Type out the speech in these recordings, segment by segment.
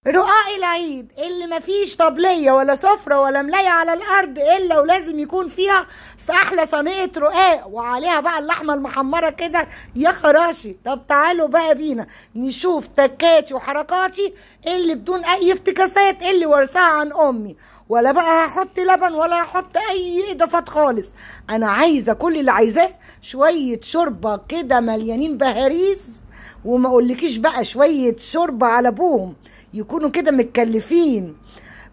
رقاق العيد اللي مفيش طبلية ولا سفرة ولا ملاية على الأرض إلا ولازم يكون فيها أحلى صينية رقاق وعليها بقى اللحمة المحمرة كده يا خراشي. طب تعالوا بقى بينا نشوف تكاتي وحركاتي اللي بدون أي افتكاسات اللي ورثاها عن أمي، ولا بقى هحط لبن ولا هحط أي إضافات خالص. أنا عايزة كل اللي عايزاه شوية شوربة كده مليانين بهاريز، وما أقولكيش بقى شوية شوربة على أبوهم يكونوا كده متكلفين،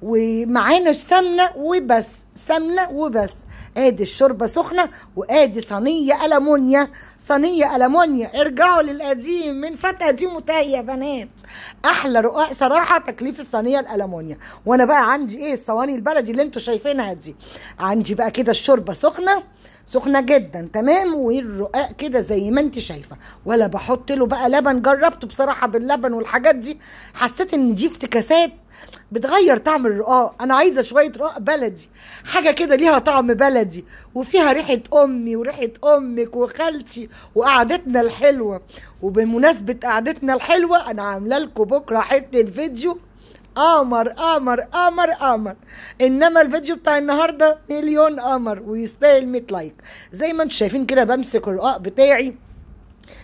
ومعانا سمنه وبس، سمنه وبس. ادي الشوربه سخنه وادي صينيه المونيا، صينيه المونيا. ارجعوا للقديم، من فتره قديم وتاهي يا بنات. احلى رقاق صراحه تكليف الصينيه الالمونيا. وانا بقى عندي ايه؟ الصواني البلدي اللي انتوا شايفينها دي. عندي بقى كده الشوربه سخنه سخنه جدا تمام، والرقاق كده زي ما انت شايفه، ولا بحط له بقى لبن. جربته بصراحه باللبن والحاجات دي، حسيت ان دي افتكاسات بتغير طعم الرقاق. انا عايزه شويه رقاق بلدي، حاجه كده ليها طعم بلدي وفيها ريحه امي وريحه امك وخالتي وقعدتنا الحلوه. وبمناسبه قعدتنا الحلوه انا عامله لكم بكره حته فيديو قمر قمر قمر قمر. انما الفيديو بتاع النهارده مليون قمر ويستاهل 100 لايك. زي ما انتم شايفين كده بمسك الرقاق بتاعي.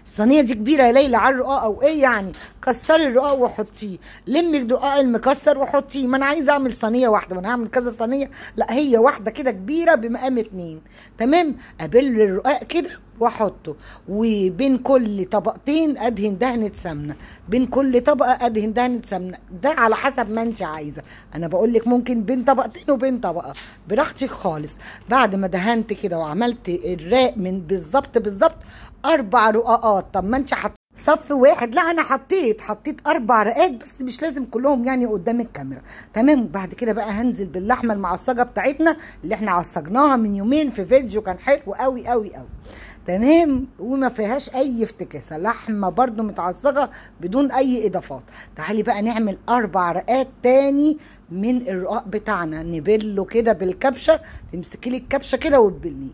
الصينيه دي كبيره يا ليلى على الرقاق او ايه يعني؟ كسري الرقاق وحطيه، لمي الرقاق المكسر وحطيه. ما انا عايزه اعمل صينيه واحده، ما انا هعمل كذا صينيه، لا هي واحده كده كبيره بمقام 2 تمام. ابل الرقاق كده واحطه، وبين كل طبقتين ادهن دهنه سمنه، بين كل طبقه ادهن دهنه سمنه. ده على حسب ما انت عايزه. انا بقول لك ممكن بين طبقتين وبين طبقه براحتك خالص. بعد ما دهنت كده وعملت الراق من بالظبط 4 رقاقات. طب ما انت صف واحد، لا انا حطيت 4 رقات بس، مش لازم كلهم يعني قدام الكاميرا تمام. بعد كده بقى هنزل باللحمه المعصجه بتاعتنا اللي احنا عصجناها من يومين في فيديو كان حلو قوي قوي قوي تمام، وما فيهاش اي افتكاسه، لحمه برده متعصجه بدون اي اضافات. تعالي بقى نعمل 4 رقات تاني من الرقاق بتاعنا، نبله كده بالكبشه. تمسكي لي الكبشه كده وتبليه.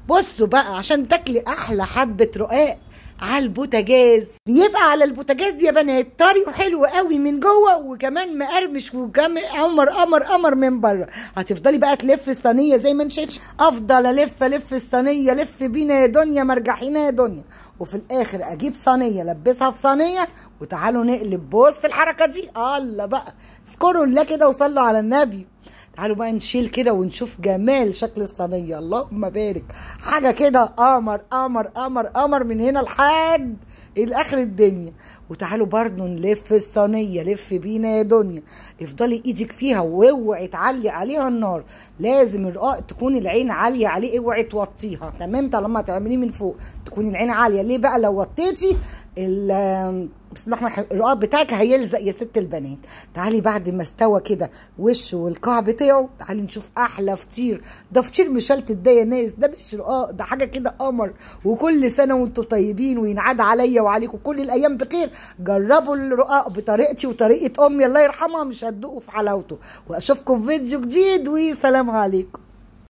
بصوا بقى عشان تاكلي احلى حبه رقاق على البوتاجاز، بيبقى على البوتاجاز يا بنات طري وحلو قوي من جوه وكمان مقرمش وكمان قمر قمر قمر من بره. هتفضلي بقى تلف الصينيه زي ما انت شايف، افضل الف الصينيه، لف بينا يا دنيا مرجحينا يا دنيا، وفي الاخر اجيب صينيه البسها في صينيه. وتعالوا نقلب. بص الحركه دي الله بقى، اذكروا الله كده وصلوا على النبي. تعالوا بقى نشيل كده ونشوف جمال شكل الصينيه. اللهم بارك، حاجه كده قمر قمر قمر قمر من هنا لحد الاخر الدنيا. وتعالوا برضو نلف الصينيه، لف بينا يا دنيا. افضلي ايدك فيها واوعي تعلي عليها النار. لازم الرقاق تكون العين عاليه عليه، اوعي توطيها تمام. طالما هتعمليه من فوق تكون العين عاليه. ليه بقى؟ لو وطيتي بسم الله الرحمن الرقاق بتاعك هيلزق يا ست البنات. تعالي بعد ما استوى كده وشه والقاع بتاعه، تعالي نشوف احلى فطير. ده فطير مشلتت ده يا ناس، ده مش رقاق، ده حاجه كده قمر. وكل سنه وانتم طيبين وينعاد عليا وعليكم كل الايام بخير. جربوا الرقاق بطريقتي وطريقه امي الله يرحمها، مش هتدوقوا في حلاوته. واشوفكم في فيديو جديد وسلام عليكم.